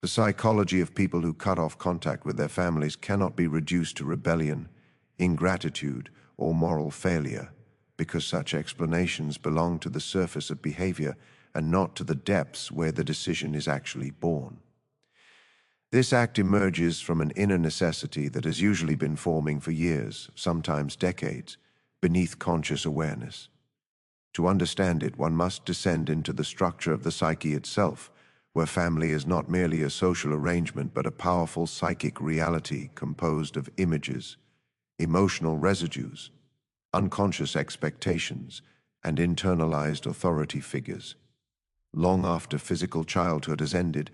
The psychology of people who cut off contact with their families cannot be reduced to rebellion, ingratitude, or moral failure, because such explanations belong to the surface of behavior and not to the depths where the decision is actually born. This act emerges from an inner necessity that has usually been forming for years, sometimes decades, beneath conscious awareness. To understand it, one must descend into the structure of the psyche itself, where family is not merely a social arrangement but a powerful psychic reality composed of images, emotional residues, unconscious expectations, and internalized authority figures. Long after physical childhood has ended,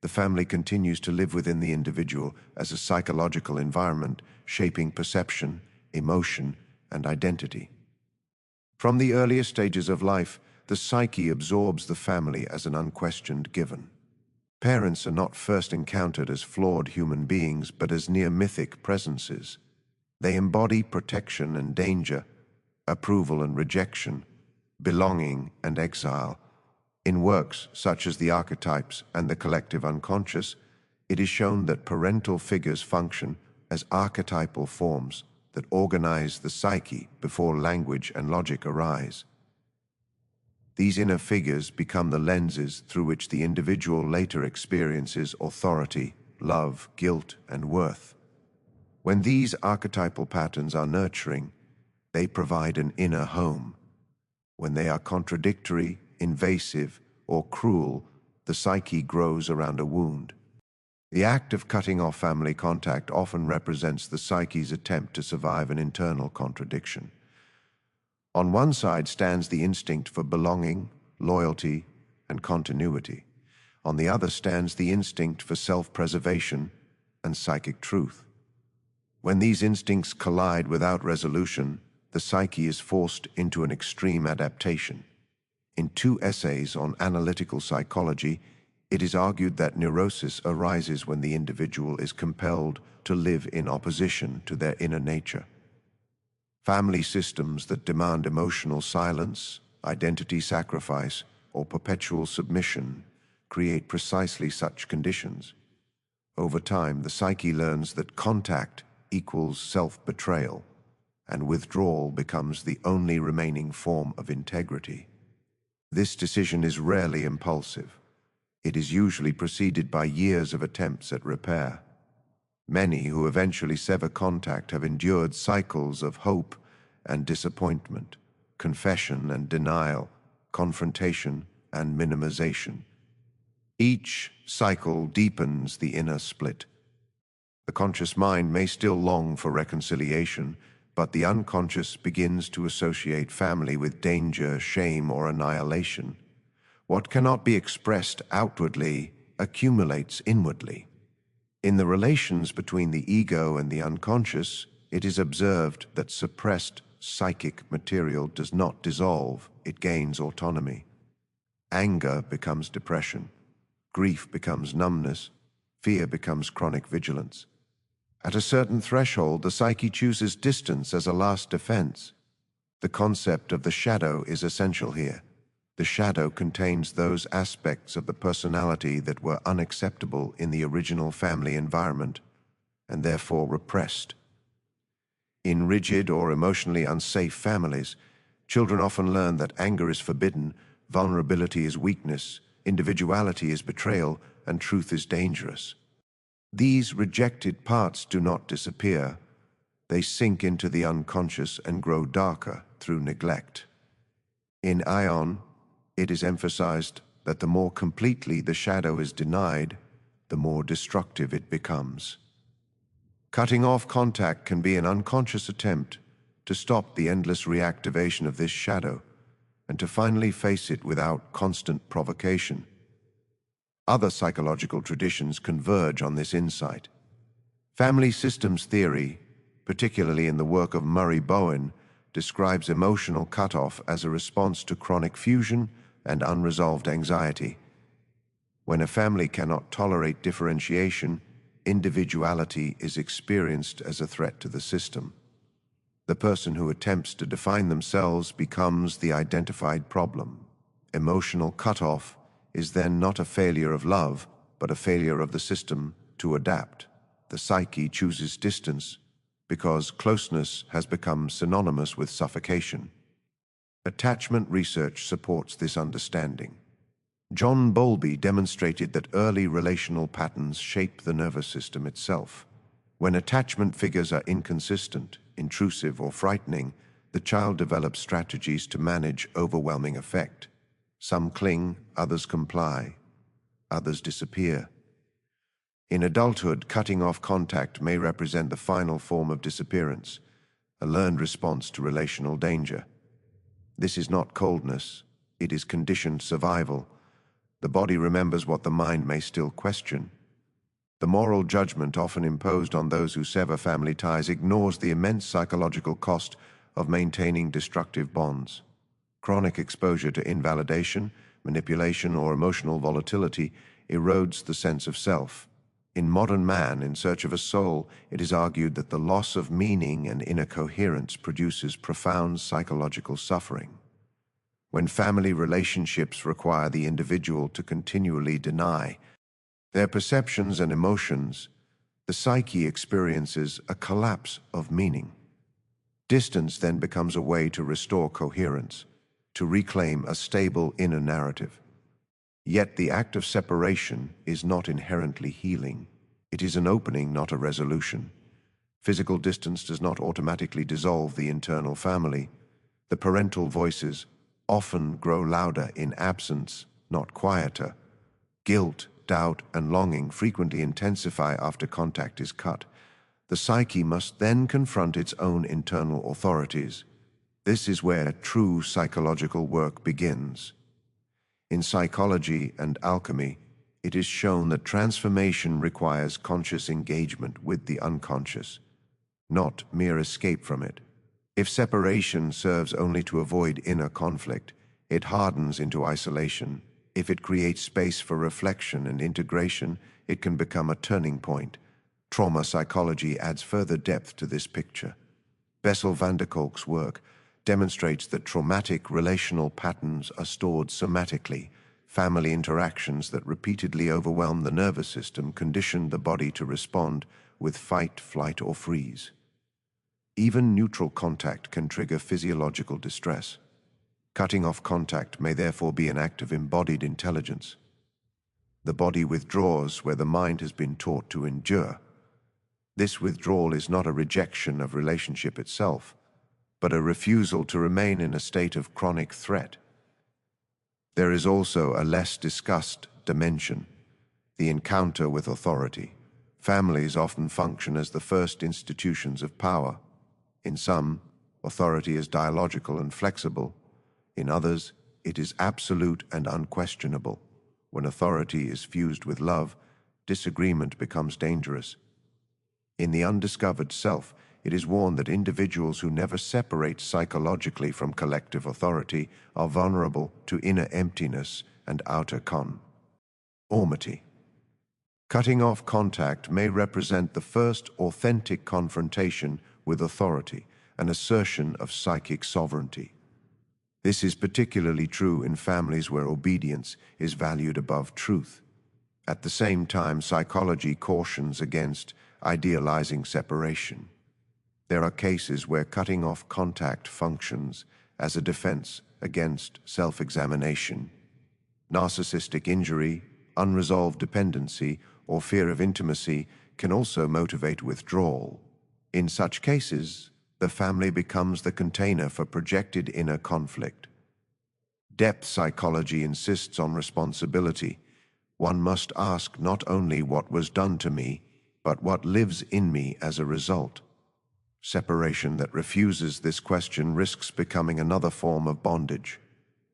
the family continues to live within the individual as a psychological environment, shaping perception, emotion, and identity. From the earliest stages of life, the psyche absorbs the family as an unquestioned given. Parents are not first encountered as flawed human beings, but as near mythic presences. They embody protection and danger, approval and rejection, belonging and exile. In works such as the archetypes and the collective unconscious, it is shown that parental figures function as archetypal forms that organize the psyche before language and logic arise. These inner figures become the lenses through which the individual later experiences authority, love, guilt, and worth. When these archetypal patterns are nurturing, they provide an inner home. When they are contradictory, invasive, or cruel, the psyche grows around a wound. The act of cutting off family contact often represents the psyche's attempt to survive an internal contradiction. On one side stands the instinct for belonging, loyalty, and continuity. On the other stands the instinct for self-preservation and psychic truth. When these instincts collide without resolution, the psyche is forced into an extreme adaptation. In 2 essays on analytical psychology, it is argued that neurosis arises when the individual is compelled to live in opposition to their inner nature. Family systems that demand emotional silence, identity sacrifice, or perpetual submission create precisely such conditions. Over time, the psyche learns that contact equals self-betrayal, and withdrawal becomes the only remaining form of integrity. This decision is rarely impulsive. It is usually preceded by years of attempts at repair. Many who eventually sever contact have endured cycles of hope and disappointment, confession and denial, confrontation and minimization. Each cycle deepens the inner split. The conscious mind may still long for reconciliation, but the unconscious begins to associate family with danger, shame, or annihilation. What cannot be expressed outwardly accumulates inwardly. In the relations between the ego and the unconscious, it is observed that suppressed psychic material does not dissolve, it gains autonomy. Anger becomes depression, grief becomes numbness, fear becomes chronic vigilance. At a certain threshold, the psyche chooses distance as a last defense. The concept of the shadow is essential here. The shadow contains those aspects of the personality that were unacceptable in the original family environment, and therefore repressed. In rigid or emotionally unsafe families, children often learn that anger is forbidden, vulnerability is weakness, individuality is betrayal, and truth is dangerous. These rejected parts do not disappear. They sink into the unconscious and grow darker through neglect. In Ion, it is emphasized that the more completely the shadow is denied, the more destructive it becomes. Cutting off contact can be an unconscious attempt to stop the endless reactivation of this shadow and to finally face it without constant provocation. Other psychological traditions converge on this insight. Family systems theory, particularly in the work of Murray Bowen, describes emotional cutoff as a response to chronic fusion and unresolved anxiety. When a family cannot tolerate differentiation, individuality is experienced as a threat to the system. The person who attempts to define themselves becomes the identified problem. Emotional cutoff is then not a failure of love, but a failure of the system to adapt. The psyche chooses distance because closeness has become synonymous with suffocation. Attachment research supports this understanding. John Bowlby demonstrated that early relational patterns shape the nervous system itself. When attachment figures are inconsistent, intrusive, or frightening, the child develops strategies to manage overwhelming effect. Some cling, others comply, others disappear. In adulthood, cutting off contact may represent the final form of disappearance, a learned response to relational danger. This is not coldness, it is conditioned survival. The body remembers what the mind may still question. The moral judgment often imposed on those who sever family ties ignores the immense psychological cost of maintaining destructive bonds. Chronic exposure to invalidation, manipulation, or emotional volatility erodes the sense of self. In Modern Man, in Search of a Soul, it is argued that the loss of meaning and inner coherence produces profound psychological suffering. When family relationships require the individual to continually deny their perceptions and emotions, the psyche experiences a collapse of meaning. Distance then becomes a way to restore coherence, to reclaim a stable inner narrative. Yet the act of separation is not inherently healing. It is an opening, not a resolution. Physical distance does not automatically dissolve the internal family. The parental voices often grow louder in absence, not quieter. Guilt, doubt, and longing frequently intensify after contact is cut. The psyche must then confront its own internal authorities. This is where true psychological work begins. In psychology and alchemy, it is shown that transformation requires conscious engagement with the unconscious, not mere escape from it. If separation serves only to avoid inner conflict, it hardens into isolation. If it creates space for reflection and integration, it can become a turning point. Trauma psychology adds further depth to this picture. Bessel van der Kolk's work demonstrates that traumatic relational patterns are stored somatically. Family interactions that repeatedly overwhelm the nervous system condition the body to respond with fight, flight, or freeze. Even neutral contact can trigger physiological distress. Cutting off contact may therefore be an act of embodied intelligence. The body withdraws where the mind has been taught to endure. This withdrawal is not a rejection of relationship itself, but a refusal to remain in a state of chronic threat. There is also a less discussed dimension, the encounter with authority. Families often function as the first institutions of power. In some, authority is dialogical and flexible. In others, it is absolute and unquestionable. When authority is fused with love, disagreement becomes dangerous. In the undiscovered self, it is warned that individuals who never separate psychologically from collective authority are vulnerable to inner emptiness and outer conformity. Cutting off contact may represent the first authentic confrontation with authority, an assertion of psychic sovereignty. This is particularly true in families where obedience is valued above truth. At the same time, psychology cautions against idealizing separation. There are cases where cutting off contact functions as a defense against self-examination. Narcissistic injury, unresolved dependency, or fear of intimacy can also motivate withdrawal. In such cases, the family becomes the container for projected inner conflict. Depth psychology insists on responsibility. One must ask not only what was done to me, but what lives in me as a result. Separation that refuses this question risks becoming another form of bondage.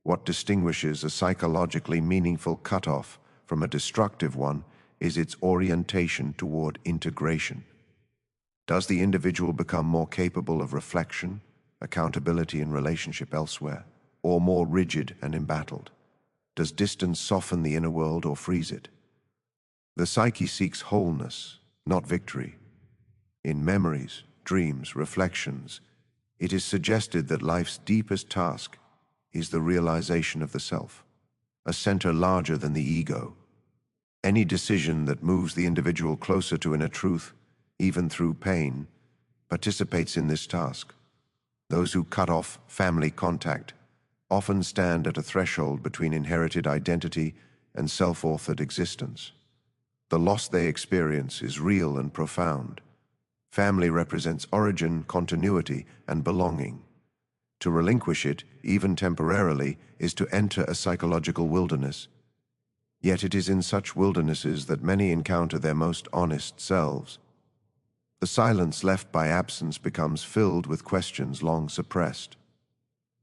What distinguishes a psychologically meaningful cutoff from a destructive one is its orientation toward integration. Does the individual become more capable of reflection, accountability, and relationship elsewhere, or more rigid and embattled? Does distance soften the inner world or freeze it? The psyche seeks wholeness, not victory. In memories, dreams, reflections, it is suggested that life's deepest task is the realization of the self, a center larger than the ego. Any decision that moves the individual closer to inner truth, even through pain, participates in this task. Those who cut off family contact often stand at a threshold between inherited identity and self-authored existence. The loss they experience is real and profound. Family represents origin, continuity, and belonging. To relinquish it, even temporarily, is to enter a psychological wilderness. Yet it is in such wildernesses that many encounter their most honest selves. The silence left by absence becomes filled with questions long suppressed.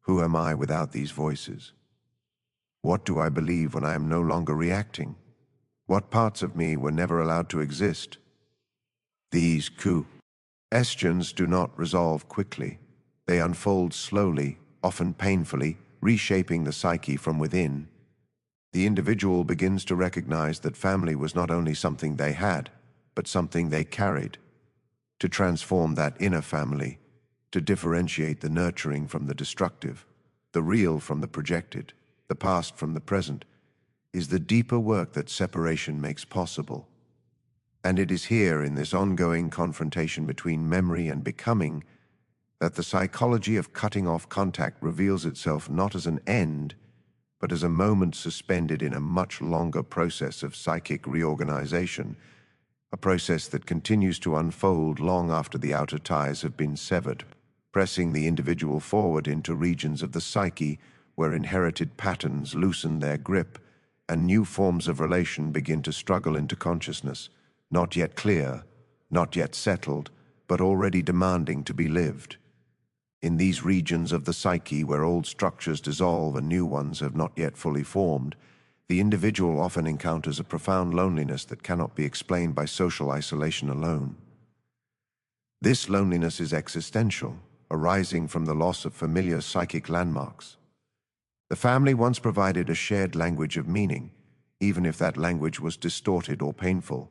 Who am I without these voices? What do I believe when I am no longer reacting? What parts of me were never allowed to exist? These questions do not resolve quickly. They unfold slowly, often painfully, reshaping the psyche from within. The individual begins to recognize that family was not only something they had, but something they carried. To transform that inner family, to differentiate the nurturing from the destructive, the real from the projected, the past from the present, is the deeper work that separation makes possible. And it is here, in this ongoing confrontation between memory and becoming, that the psychology of cutting off contact reveals itself not as an end, but as a moment suspended in a much longer process of psychic reorganization, a process that continues to unfold long after the outer ties have been severed, pressing the individual forward into regions of the psyche where inherited patterns loosen their grip and new forms of relation begin to struggle into consciousness, not yet clear, not yet settled, but already demanding to be lived. In these regions of the psyche where old structures dissolve and new ones have not yet fully formed, the individual often encounters a profound loneliness that cannot be explained by social isolation alone. This loneliness is existential, arising from the loss of familiar psychic landmarks. The family once provided a shared language of meaning, even if that language was distorted or painful.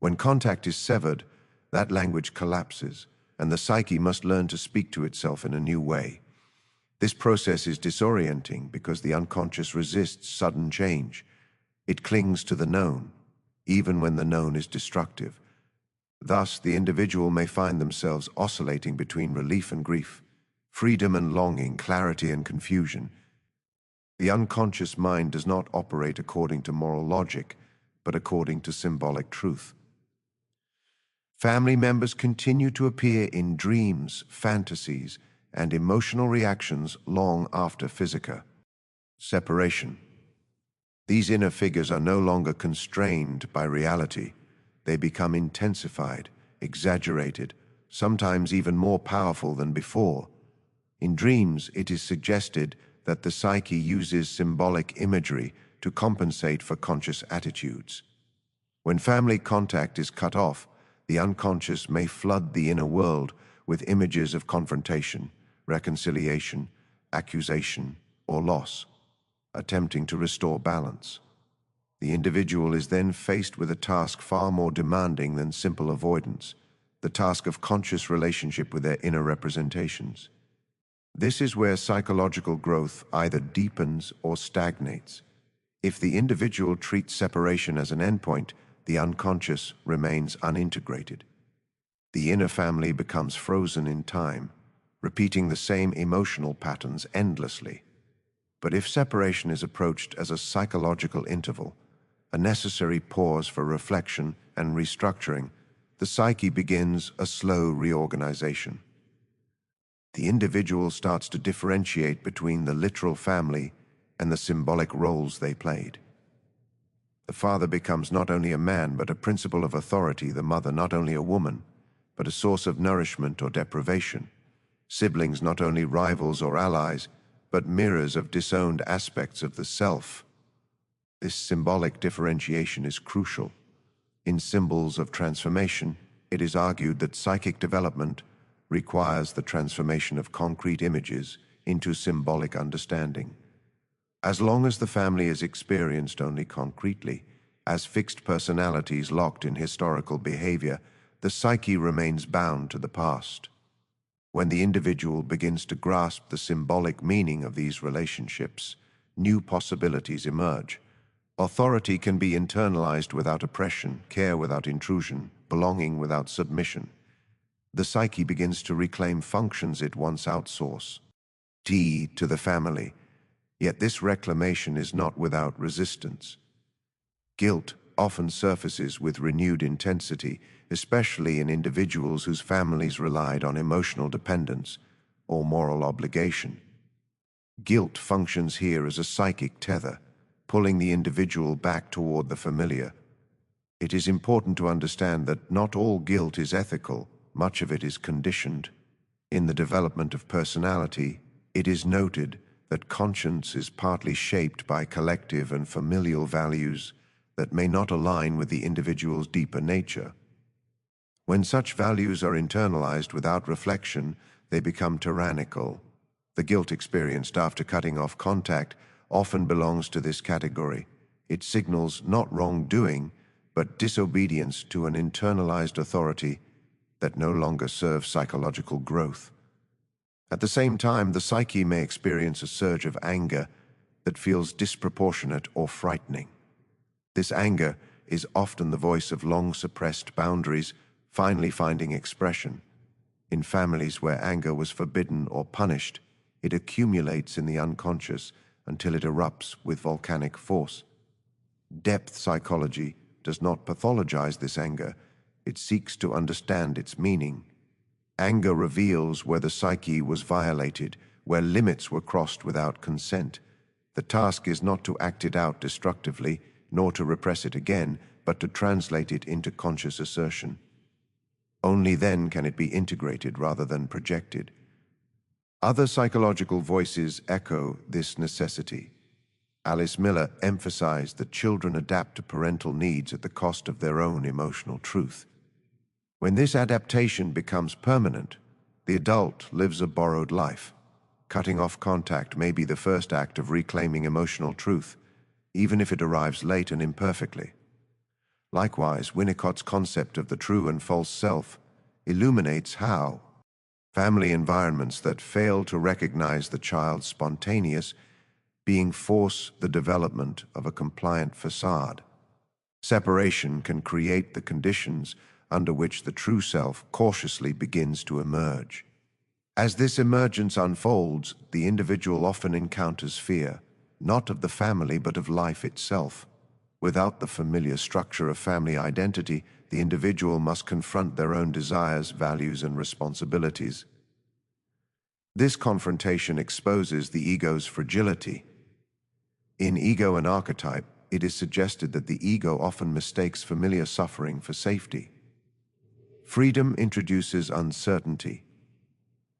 When contact is severed, that language collapses, and the psyche must learn to speak to itself in a new way. This process is disorienting because the unconscious resists sudden change. It clings to the known, even when the known is destructive. Thus, the individual may find themselves oscillating between relief and grief, freedom and longing, clarity and confusion. The unconscious mind does not operate according to moral logic, but according to symbolic truth. Family members continue to appear in dreams, fantasies, and emotional reactions long after physical separation. These inner figures are no longer constrained by reality. They become intensified, exaggerated, sometimes even more powerful than before. In dreams, it is suggested that the psyche uses symbolic imagery to compensate for conscious attitudes. When family contact is cut off, the unconscious may flood the inner world with images of confrontation, reconciliation, accusation, or loss, attempting to restore balance. The individual is then faced with a task far more demanding than simple avoidance, the task of conscious relationship with their inner representations. This is where psychological growth either deepens or stagnates. If the individual treats separation as an endpoint, the unconscious remains unintegrated. The inner family becomes frozen in time, repeating the same emotional patterns endlessly. But if separation is approached as a psychological interval, a necessary pause for reflection and restructuring, the psyche begins a slow reorganization. The individual starts to differentiate between the literal family and the symbolic roles they played. The father becomes not only a man, but a principle of authority, the mother not only a woman, but a source of nourishment or deprivation. Siblings not only rivals or allies, but mirrors of disowned aspects of the self. This symbolic differentiation is crucial. In Symbols of Transformation, it is argued that psychic development requires the transformation of concrete images into symbolic understanding. As long as the family is experienced only concretely, as fixed personalities locked in historical behavior, the psyche remains bound to the past. When the individual begins to grasp the symbolic meaning of these relationships, new possibilities emerge. Authority can be internalized without oppression, care without intrusion, belonging without submission. The psyche begins to reclaim functions it once outsourced to the family. Yet this reclamation is not without resistance. Guilt often surfaces with renewed intensity, especially in individuals whose families relied on emotional dependence or moral obligation. Guilt functions here as a psychic tether, pulling the individual back toward the familiar. It is important to understand that not all guilt is ethical, much of it is conditioned. In the development of personality, it is noted that conscience is partly shaped by collective and familial values that may not align with the individual's deeper nature. When such values are internalized without reflection, they become tyrannical. The guilt experienced after cutting off contact often belongs to this category. It signals not wrongdoing, but disobedience to an internalized authority that no longer serves psychological growth. At the same time, the psyche may experience a surge of anger that feels disproportionate or frightening. This anger is often the voice of long-suppressed boundaries finally finding expression. In families where anger was forbidden or punished, it accumulates in the unconscious until it erupts with volcanic force. Depth psychology does not pathologize this anger. It seeks to understand its meaning. Anger reveals where the psyche was violated, where limits were crossed without consent. The task is not to act it out destructively, nor to repress it again, but to translate it into conscious assertion. Only then can it be integrated rather than projected. Other psychological voices echo this necessity. Alice Miller emphasized that children adapt to parental needs at the cost of their own emotional truth. When this adaptation becomes permanent, the adult lives a borrowed life. Cutting off contact may be the first act of reclaiming emotional truth, even if it arrives late and imperfectly. Likewise, Winnicott's concept of the true and false self illuminates how family environments that fail to recognize the child's spontaneous being force the development of a compliant facade. Separation can create the conditions under which the true self cautiously begins to emerge. As this emergence unfolds, the individual often encounters fear, not of the family but of life itself. Without the familiar structure of family identity, the individual must confront their own desires, values, and responsibilities. This confrontation exposes the ego's fragility. In Ego and Archetype, it is suggested that the ego often mistakes familiar suffering for safety. Freedom introduces uncertainty,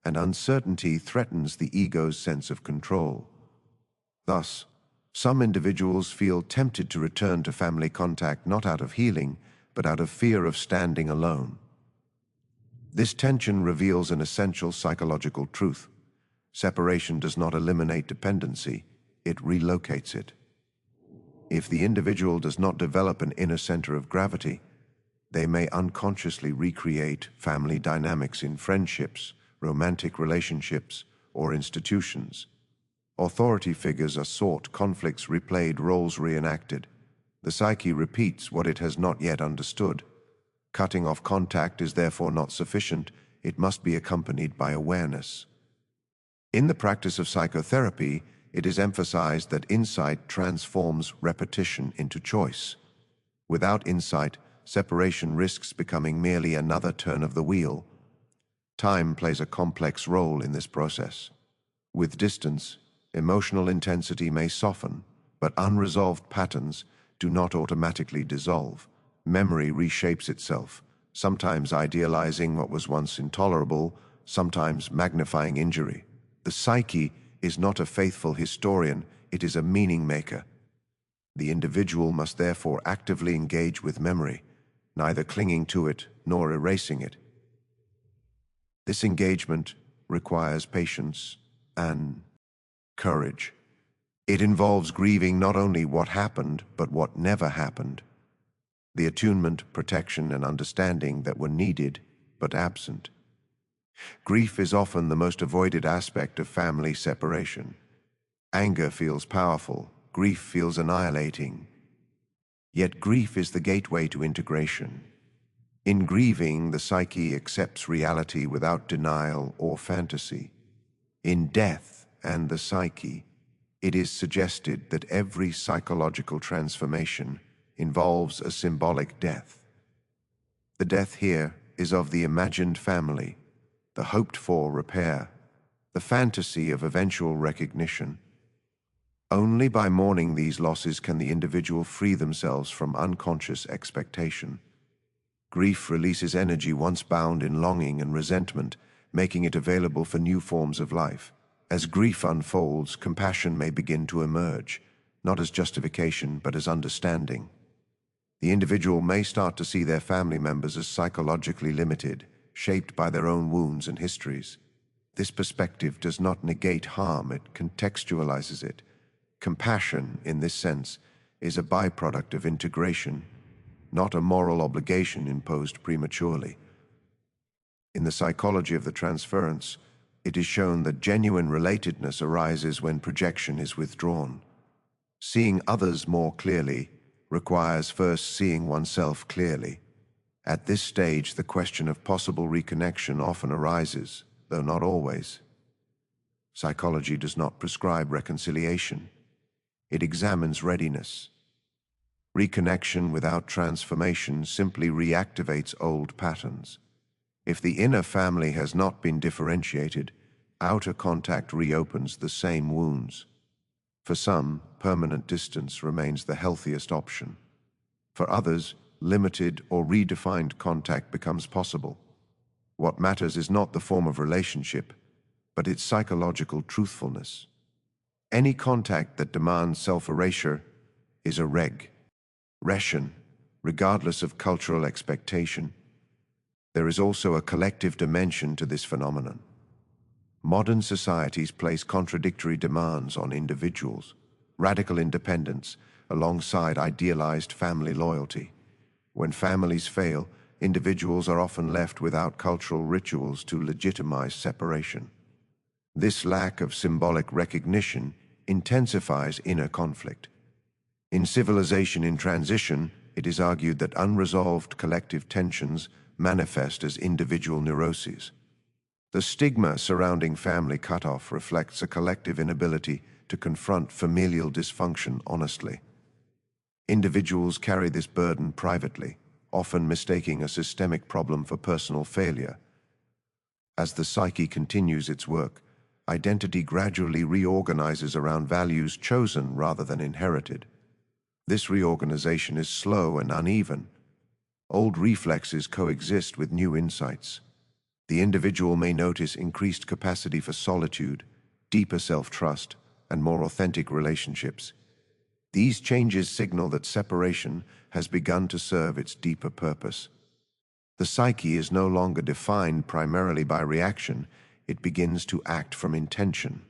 and uncertainty threatens the ego's sense of control. Thus, some individuals feel tempted to return to family contact not out of healing, but out of fear of standing alone. This tension reveals an essential psychological truth. Separation does not eliminate dependency, it relocates it. If the individual does not develop an inner center of gravity, they may unconsciously recreate family dynamics in friendships, romantic relationships, or institutions. Authority figures are sought, conflicts replayed, roles reenacted. The psyche repeats what it has not yet understood. Cutting off contact is therefore not sufficient. It must be accompanied by awareness. In the practice of psychotherapy, it is emphasized that insight transforms repetition into choice. Without insight, separation risks becoming merely another turn of the wheel. Time plays a complex role in this process. With distance, emotional intensity may soften, but unresolved patterns do not automatically dissolve. Memory reshapes itself, sometimes idealizing what was once intolerable, sometimes magnifying injury. The psyche is not a faithful historian, it is a meaning maker. The individual must therefore actively engage with memory, neither clinging to it nor erasing it. This engagement requires patience and courage. It involves grieving not only what happened, but what never happened. The attunement, protection, and understanding that were needed, but absent. Grief is often the most avoided aspect of family separation. Anger feels powerful, grief feels annihilating, Yet grief is the gateway to integration. In grieving, the psyche accepts reality without denial or fantasy. In death and the psyche, it is suggested that every psychological transformation involves a symbolic death. The death here is of the imagined family, the hoped-for repair, the fantasy of eventual recognition. Only by mourning these losses can the individual free themselves from unconscious expectation. Grief releases energy once bound in longing and resentment, making it available for new forms of life. As grief unfolds, compassion may begin to emerge, not as justification, but as understanding. The individual may start to see their family members as psychologically limited, shaped by their own wounds and histories. This perspective does not negate harm, it contextualizes it. Compassion, in this sense, is a byproduct of integration, not a moral obligation imposed prematurely. In the psychology of the transference, it is shown that genuine relatedness arises when projection is withdrawn. Seeing others more clearly requires first seeing oneself clearly. At this stage, the question of possible reconnection often arises, though not always. Psychology does not prescribe reconciliation. It examines readiness. Reconnection without transformation simply reactivates old patterns. If the inner family has not been differentiated, outer contact reopens the same wounds. For some, permanent distance remains the healthiest option. For others, limited or redefined contact becomes possible. What matters is not the form of relationship, but its psychological truthfulness. Any contact that demands self-erasure is a regression, regardless of cultural expectation. There is also a collective dimension to this phenomenon. Modern societies place contradictory demands on individuals, radical independence alongside idealized family loyalty. When families fail, individuals are often left without cultural rituals to legitimize separation. This lack of symbolic recognition intensifies inner conflict. In Civilization in Transition, it is argued that unresolved collective tensions manifest as individual neuroses. The stigma surrounding family cutoff reflects a collective inability to confront familial dysfunction honestly. Individuals carry this burden privately, often mistaking a systemic problem for personal failure. As the psyche continues its work, identity gradually reorganizes around values chosen rather than inherited. This reorganization is slow and uneven. Old reflexes coexist with new insights. The individual may notice increased capacity for solitude, deeper self-trust, and more authentic relationships. These changes signal that separation has begun to serve its deeper purpose. The psyche is no longer defined primarily by reaction, it begins to act from intention.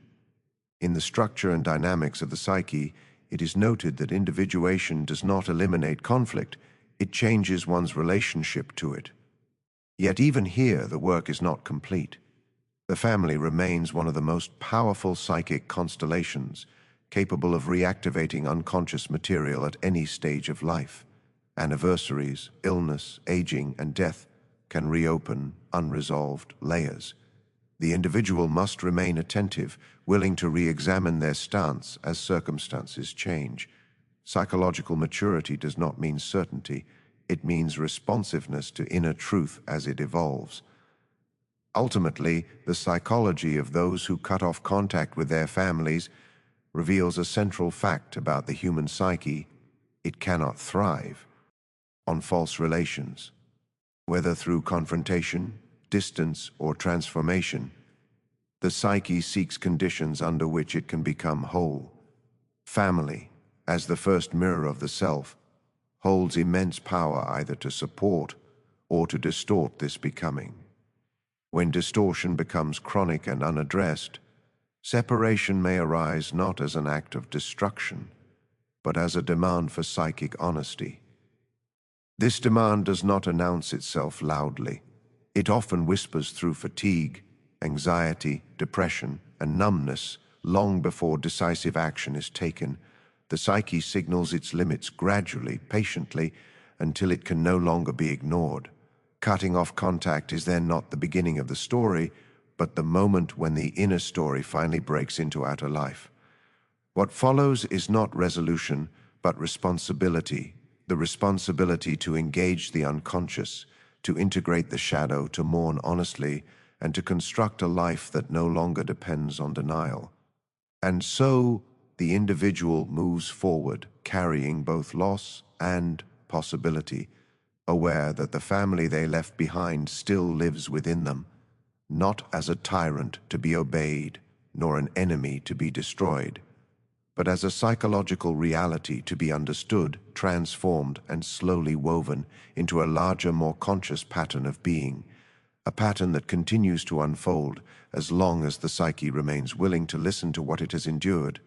In the structure and dynamics of the psyche, it is noted that individuation does not eliminate conflict, it changes one's relationship to it. Yet even here, the work is not complete. The family remains one of the most powerful psychic constellations, capable of reactivating unconscious material at any stage of life. Anniversaries, illness, aging, and death can reopen unresolved layers. The individual must remain attentive, willing to re-examine their stance as circumstances change. Psychological maturity does not mean certainty, it means responsiveness to inner truth as it evolves. Ultimately, the psychology of those who cut off contact with their families reveals a central fact about the human psyche: it cannot thrive on false relations. Whether through confrontation, distance, or transformation, the psyche seeks conditions under which it can become whole. Family, as the first mirror of the self, holds immense power either to support or to distort this becoming. When distortion becomes chronic and unaddressed, separation may arise not as an act of destruction, but as a demand for psychic honesty. This demand does not announce itself loudly. It often whispers through fatigue, anxiety, depression, and numbness long before decisive action is taken. The psyche signals its limits gradually, patiently, until it can no longer be ignored. Cutting off contact is then not the beginning of the story, but the moment when the inner story finally breaks into outer life. What follows is not resolution, but responsibility. The responsibility to engage the unconscious, to integrate the shadow, to mourn honestly, and to construct a life that no longer depends on denial. And so, the individual moves forward, carrying both loss and possibility, aware that the family they left behind still lives within them, not as a tyrant to be obeyed, nor an enemy to be destroyed, but as a psychological reality to be understood, transformed, and slowly woven into a larger, more conscious pattern of being, a pattern that continues to unfold as long as the psyche remains willing to listen to what it has endured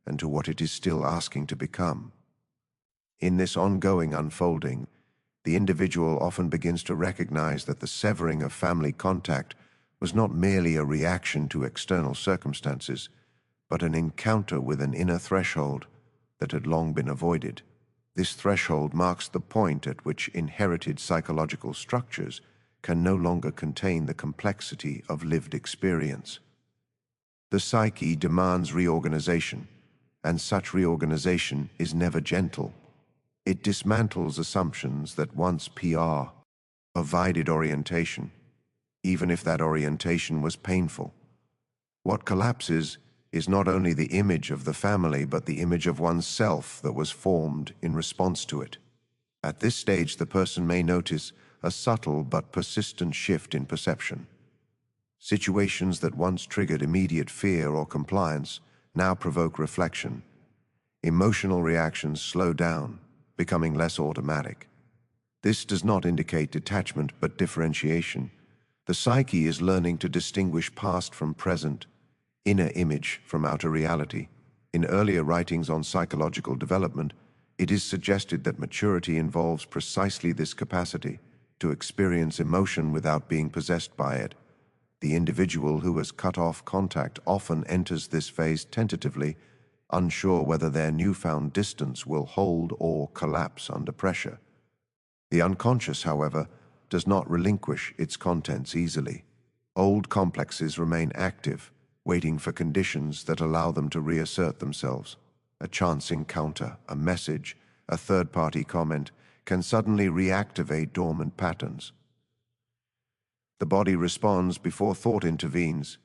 and to what it is still asking to become. In this ongoing unfolding, the individual often begins to recognize that the severing of family contact was not merely a reaction to external circumstances, but an encounter with an inner threshold that had long been avoided. This threshold marks the point at which inherited psychological structures can no longer contain the complexity of lived experience. The psyche demands reorganization, and such reorganization is never gentle. It dismantles assumptions that once provided orientation, even if that orientation was painful. What collapses is not only the image of the family, but the image of oneself that was formed in response to it. At this stage, the person may notice a subtle but persistent shift in perception. Situations that once triggered immediate fear or compliance now provoke reflection. Emotional reactions slow down, becoming less automatic. This does not indicate detachment, but differentiation. The psyche is learning to distinguish past from present, inner image from outer reality. In earlier writings on psychological development, it is suggested that maturity involves precisely this capacity to experience emotion without being possessed by it. The individual who has cut off contact often enters this phase tentatively, unsure whether their newfound distance will hold or collapse under pressure. The unconscious, however, does not relinquish its contents easily. Old complexes remain active, waiting for conditions that allow them to reassert themselves. A chance encounter, a message, a third-party comment can suddenly reactivate dormant patterns. The body responds before thought intervenes.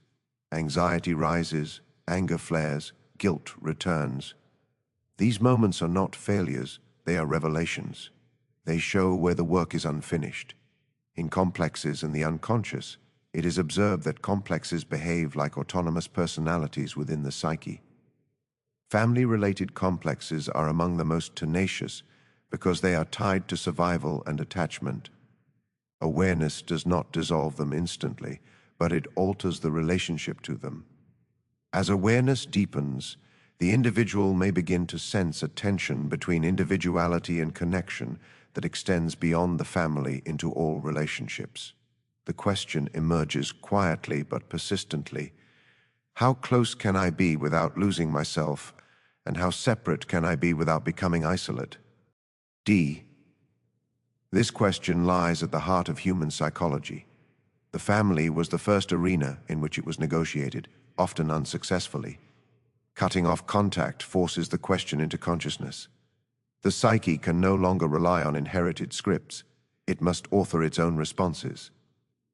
Anxiety rises, anger flares, guilt returns. These moments are not failures, they are revelations. They show where the work is unfinished. In complexes and the unconscious, it is observed that complexes behave like autonomous personalities within the psyche. Family-related complexes are among the most tenacious because they are tied to survival and attachment. Awareness does not dissolve them instantly, but it alters the relationship to them. As awareness deepens, the individual may begin to sense a tension between individuality and connection that extends beyond the family into all relationships. The question emerges quietly but persistently: how close can I be without losing myself, and how separate can I be without becoming isolate? This question lies at the heart of human psychology. The family was the first arena in which it was negotiated, often unsuccessfully. Cutting off contact forces the question into consciousness. The psyche can no longer rely on inherited scripts. It must author its own responses.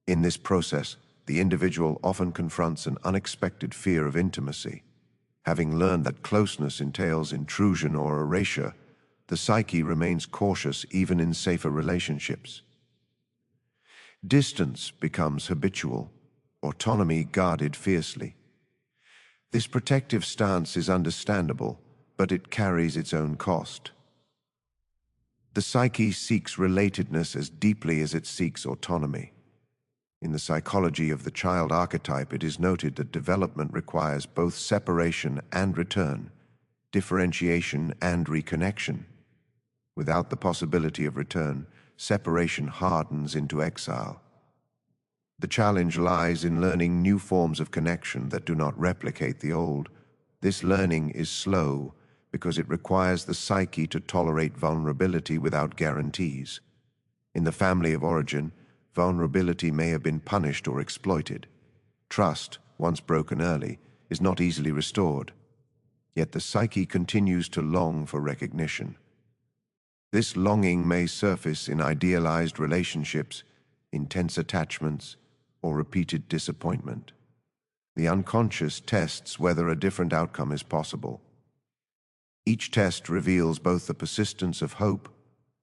In this process, the individual often confronts an unexpected fear of intimacy. Having learned that closeness entails intrusion or erasure, the psyche remains cautious even in safer relationships. Distance becomes habitual, autonomy guarded fiercely. This protective stance is understandable, but it carries its own cost. The psyche seeks relatedness as deeply as it seeks autonomy. In the psychology of the child archetype, it is noted that development requires both separation and return, differentiation and reconnection. Without the possibility of return, separation hardens into exile. The challenge lies in learning new forms of connection that do not replicate the old. This learning is slow because it requires the psyche to tolerate vulnerability without guarantees. In the family of origin, vulnerability may have been punished or exploited. Trust, once broken early, is not easily restored. Yet the psyche continues to long for recognition. This longing may surface in idealized relationships, intense attachments, or repeated disappointment. The unconscious tests whether a different outcome is possible. Each test reveals both the persistence of hope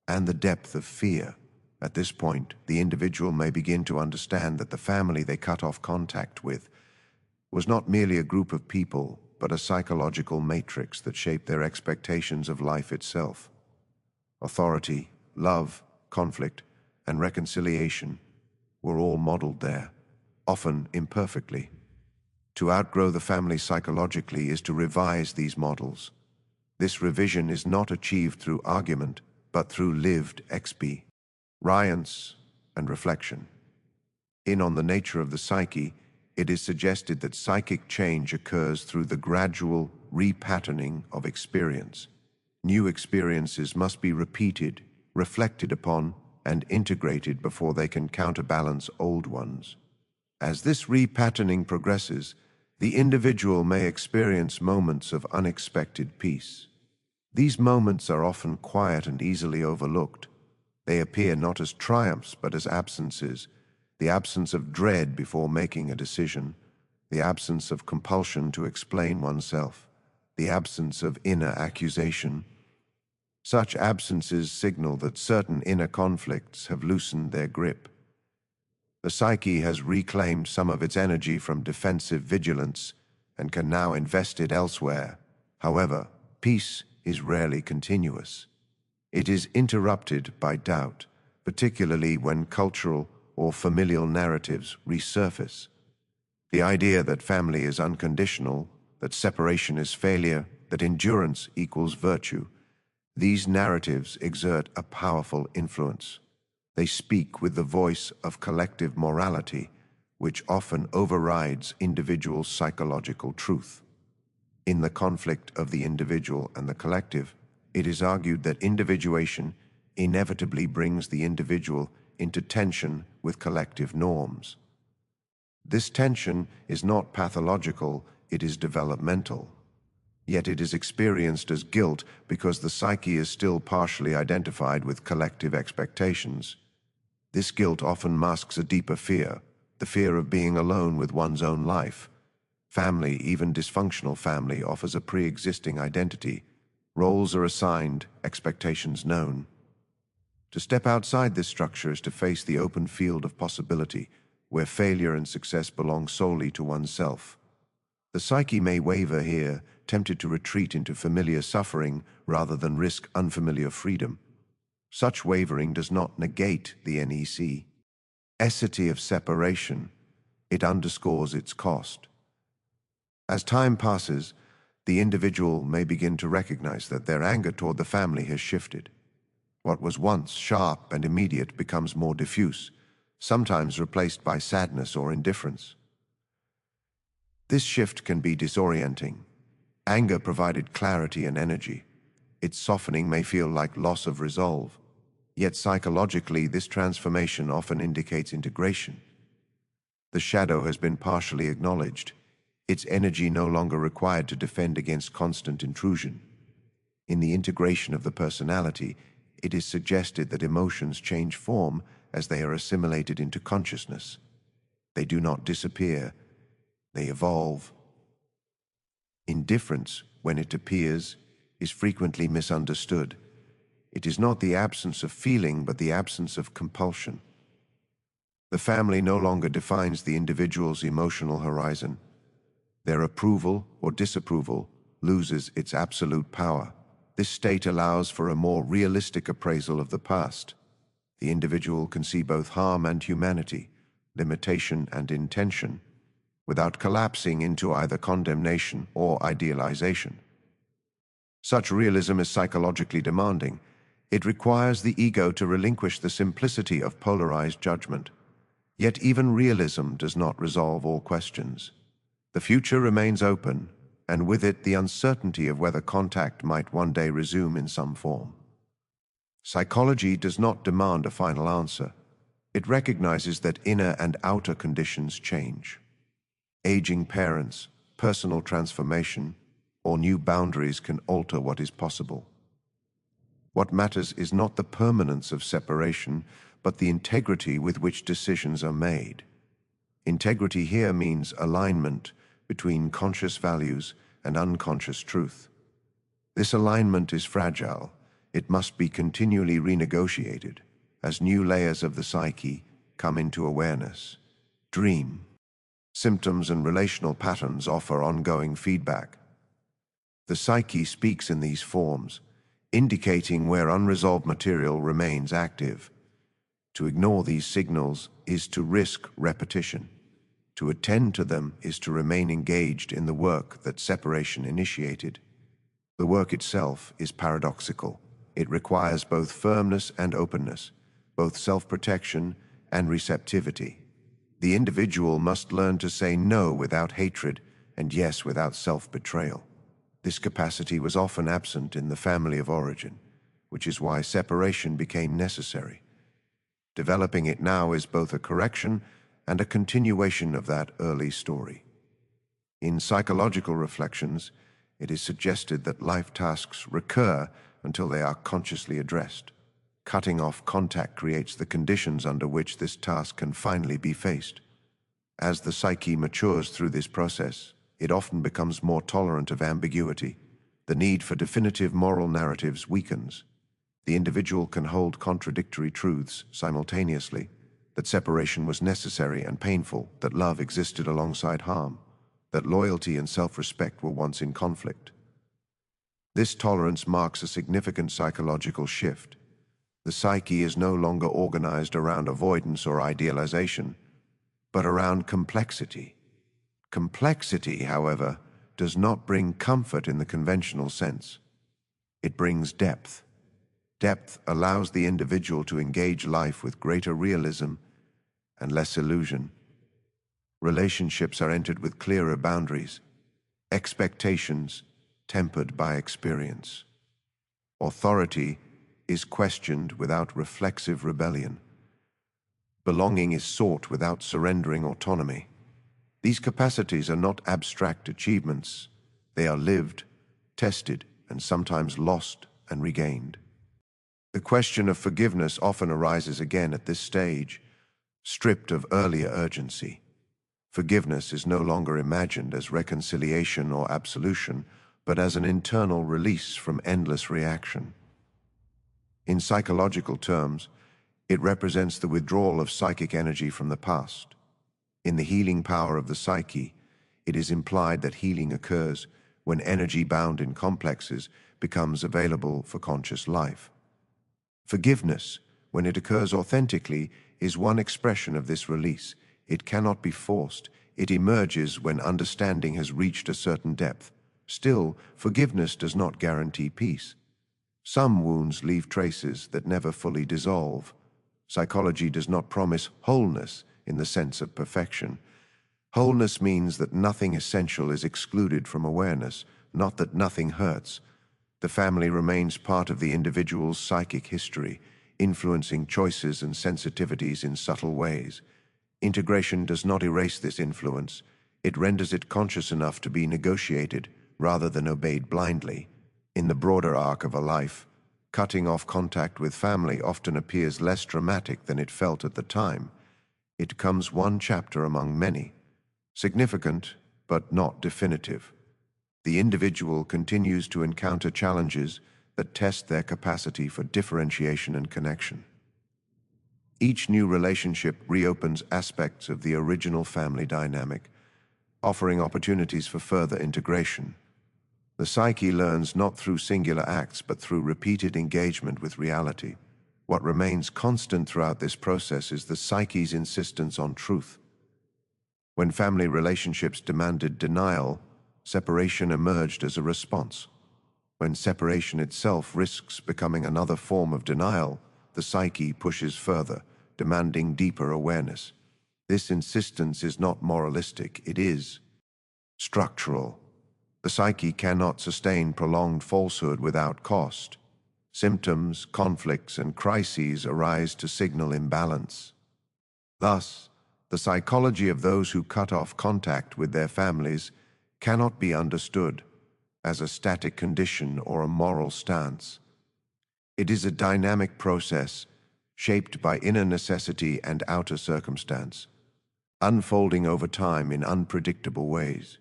and the depth of fear. At this point, the individual may begin to understand that the family they cut off contact with was not merely a group of people, but a psychological matrix that shaped their expectations of life itself. Authority, love, conflict, and reconciliation were all modeled there, often imperfectly. To outgrow the family psychologically is to revise these models. This revision is not achieved through argument, but through lived experience and reflection. In On the Nature of the Psyche, it is suggested that psychic change occurs through the gradual repatterning of experience. New experiences must be repeated, reflected upon, and integrated before they can counterbalance old ones. As this repatterning progresses, the individual may experience moments of unexpected peace. These moments are often quiet and easily overlooked. They appear not as triumphs but as absences, the absence of dread before making a decision, the absence of compulsion to explain oneself, the absence of inner accusation. Such absences signal that certain inner conflicts have loosened their grip. The psyche has reclaimed some of its energy from defensive vigilance and can now invest it elsewhere. However, peace is rarely continuous. It is interrupted by doubt, particularly when cultural or familial narratives resurface. The idea that family is unconditional, that separation is failure, that endurance equals virtue, these narratives exert a powerful influence. They speak with the voice of collective morality, which often overrides individual psychological truth. In the conflict of the individual and the collective, it is argued that individuation inevitably brings the individual into tension with collective norms. This tension is not pathological, it is developmental. Yet it is experienced as guilt because the psyche is still partially identified with collective expectations. This guilt often masks a deeper fear, the fear of being alone with one's own life. Family, even dysfunctional family, offers a pre-existing identity. Roles are assigned, expectations known. To step outside this structure is to face the open field of possibility, where failure and success belong solely to oneself. The psyche may waver here, tempted to retreat into familiar suffering rather than risk unfamiliar freedom. Such wavering does not negate the necessity of separation. It underscores its cost. As time passes, the individual may begin to recognize that their anger toward the family has shifted. What was once sharp and immediate becomes more diffuse, sometimes replaced by sadness or indifference. This shift can be disorienting. Anger provided clarity and energy. Its softening may feel like loss of resolve. Yet psychologically, this transformation often indicates integration. The shadow has been partially acknowledged, its energy no longer required to defend against constant intrusion. In the integration of the personality, it is suggested that emotions change form as they are assimilated into consciousness. They do not disappear, they evolve. Indifference, when it appears, is frequently misunderstood. It is not the absence of feeling, but the absence of compulsion. The family no longer defines the individual's emotional horizon. Their approval or disapproval loses its absolute power. This state allows for a more realistic appraisal of the past. The individual can see both harm and humanity, limitation and intention, without collapsing into either condemnation or idealization. Such realism is psychologically demanding. It requires the ego to relinquish the simplicity of polarized judgment. Yet even realism does not resolve all questions. The future remains open, and with it the uncertainty of whether contact might one day resume in some form. Psychology does not demand a final answer. It recognizes that inner and outer conditions change. Aging parents, personal transformation, or new boundaries can alter what is possible. What matters is not the permanence of separation, but the integrity with which decisions are made. Integrity here means alignment between conscious values and unconscious truth. This alignment is fragile. It must be continually renegotiated as new layers of the psyche come into awareness. Dream, symptoms and relational patterns offer ongoing feedback. The psyche speaks in these forms, indicating where unresolved material remains active. To ignore these signals is to risk repetition. To attend to them is to remain engaged in the work that separation initiated. The work itself is paradoxical. It requires both firmness and openness, both self-protection and receptivity. The individual must learn to say no without hatred and yes without self-betrayal. This capacity was often absent in the family of origin, which is why separation became necessary. Developing it now is both a correction and a continuation of that early story. In psychological reflections, it is suggested that life tasks recur until they are consciously addressed. Cutting off contact creates the conditions under which this task can finally be faced. As the psyche matures through this process, it often becomes more tolerant of ambiguity. The need for definitive moral narratives weakens. The individual can hold contradictory truths simultaneously: that separation was necessary and painful, that love existed alongside harm, that loyalty and self-respect were once in conflict. This tolerance marks a significant psychological shift. The psyche is no longer organized around avoidance or idealization, but around complexity. Complexity, however, does not bring comfort in the conventional sense. It brings depth. Depth allows the individual to engage life with greater realism and less illusion. Relationships are entered with clearer boundaries, expectations tempered by experience. Authority is questioned without reflexive rebellion. Belonging is sought without surrendering autonomy. These capacities are not abstract achievements. They are lived, tested, and sometimes lost and regained. The question of forgiveness often arises again at this stage, stripped of earlier urgency. Forgiveness is no longer imagined as reconciliation or absolution, but as an internal release from endless reaction. In psychological terms, it represents the withdrawal of psychic energy from the past. In the healing power of the psyche, it is implied that healing occurs when energy bound in complexes becomes available for conscious life. Forgiveness, when it occurs authentically, is one expression of this release. It cannot be forced. It emerges when understanding has reached a certain depth. Still, forgiveness does not guarantee peace. Some wounds leave traces that never fully dissolve. Psychology does not promise wholeness in the sense of perfection. Wholeness means that nothing essential is excluded from awareness, not that nothing hurts. The family remains part of the individual's psychic history, influencing choices and sensitivities in subtle ways. Integration does not erase this influence. It renders it conscious enough to be negotiated rather than obeyed blindly. In the broader arc of a life, cutting off contact with family often appears less dramatic than it felt at the time. It comes one chapter among many, significant but not definitive. The individual continues to encounter challenges that test their capacity for differentiation and connection. Each new relationship reopens aspects of the original family dynamic, offering opportunities for further integration. The psyche learns not through singular acts, but through repeated engagement with reality. What remains constant throughout this process is the psyche's insistence on truth. When family relationships demanded denial, separation emerged as a response. When separation itself risks becoming another form of denial, the psyche pushes further, demanding deeper awareness. This insistence is not moralistic, it is structural. The psyche cannot sustain prolonged falsehood without cost. Symptoms, conflicts, and crises arise to signal imbalance. Thus, the psychology of those who cut off contact with their families cannot be understood as a static condition or a moral stance. It is a dynamic process shaped by inner necessity and outer circumstance, unfolding over time in unpredictable ways.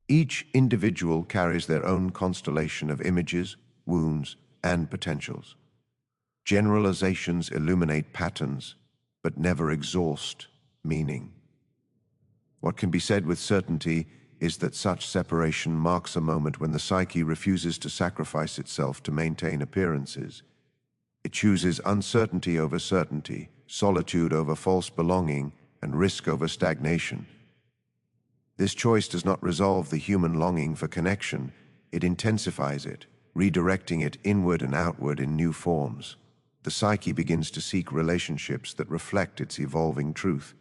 Each individual carries their own constellation of images, wounds, and potentials. Generalizations illuminate patterns, but never exhaust meaning. What can be said with certainty is that such separation marks a moment when the psyche refuses to sacrifice itself to maintain appearances. It chooses uncertainty over certainty, solitude over false belonging, and risk over stagnation. This choice does not resolve the human longing for connection, it intensifies it, redirecting it inward and outward in new forms. The psyche begins to seek relationships that reflect its evolving truth,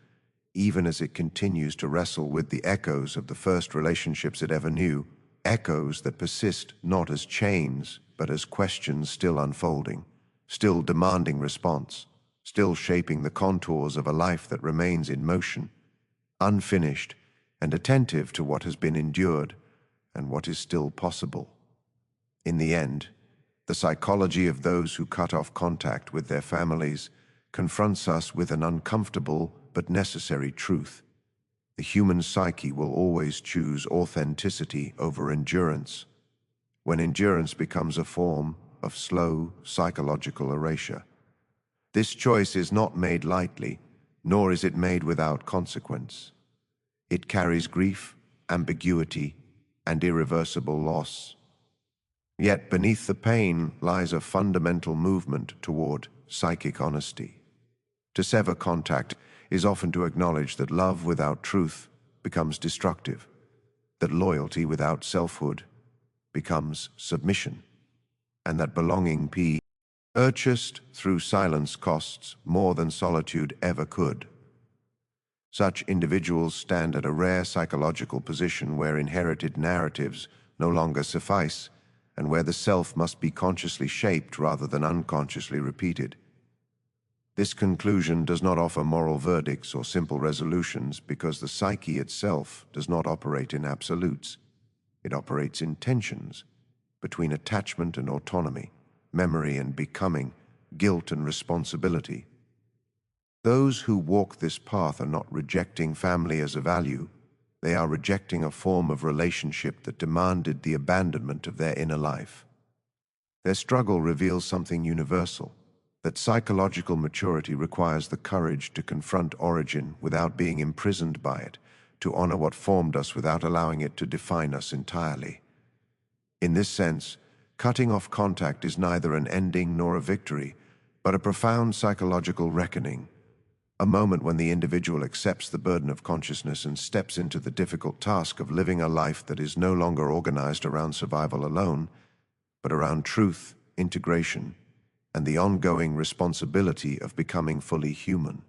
even as it continues to wrestle with the echoes of the first relationships it ever knew, echoes that persist not as chains, but as questions still unfolding, still demanding response, still shaping the contours of a life that remains in motion, unfinished, and attentive to what has been endured and what is still possible. In the end, the psychology of those who cut off contact with their families confronts us with an uncomfortable but necessary truth. The human psyche will always choose authenticity over endurance, when endurance becomes a form of slow psychological erasure. This choice is not made lightly, nor is it made without consequence. It carries grief, ambiguity, and irreversible loss. Yet beneath the pain lies a fundamental movement toward psychic honesty. To sever contact is often to acknowledge that love without truth becomes destructive, that loyalty without selfhood becomes submission, and that belonging purchased through silence costs more than solitude ever could. Such individuals stand at a rare psychological position where inherited narratives no longer suffice, and where the self must be consciously shaped rather than unconsciously repeated. This conclusion does not offer moral verdicts or simple resolutions because the psyche itself does not operate in absolutes. It operates in tensions between attachment and autonomy, memory and becoming, guilt and responsibility. Those who walk this path are not rejecting family as a value. They are rejecting a form of relationship that demanded the abandonment of their inner life. Their struggle reveals something universal, that psychological maturity requires the courage to confront origin without being imprisoned by it, to honor what formed us without allowing it to define us entirely. In this sense, cutting off contact is neither an ending nor a victory, but a profound psychological reckoning, a moment when the individual accepts the burden of consciousness and steps into the difficult task of living a life that is no longer organized around survival alone, but around truth, integration, and the ongoing responsibility of becoming fully human.